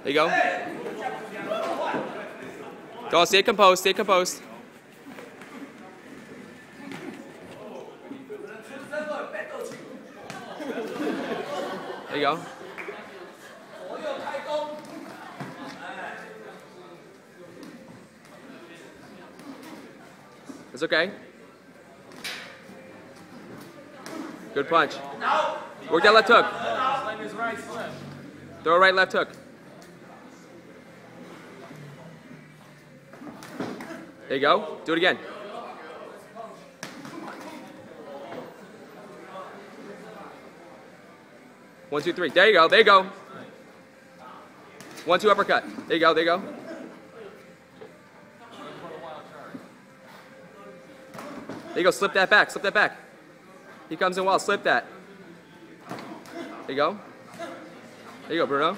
There you go. Go, stay composed, stay composed. There you go. It's okay. Good punch. Work that left hook. Throw a right left hook. There you go. Do it again. One, two, three. There you go. There you go. 1, 2 uppercut. There you go. There you go. There you go. Slip that back. Slip that back. He comes in well. Slip that. There you go. There you go, Bruno.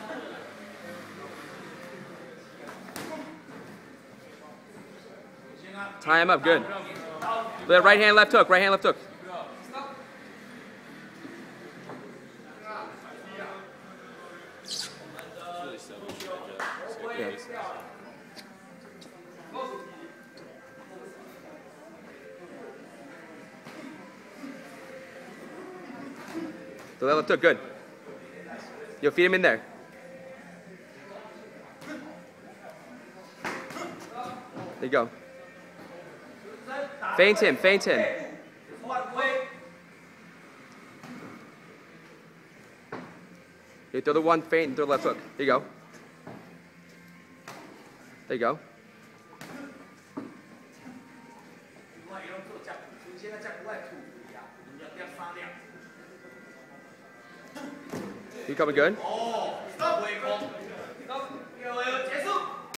Tie him up. Good. Right hand, left hook. Right hand, left hook. Yeah. So that left hook, good. You'll feed him in there. There you go. Feint him, feint him. You throw the one feint and throw the left hook. There you go. There you go. You coming good?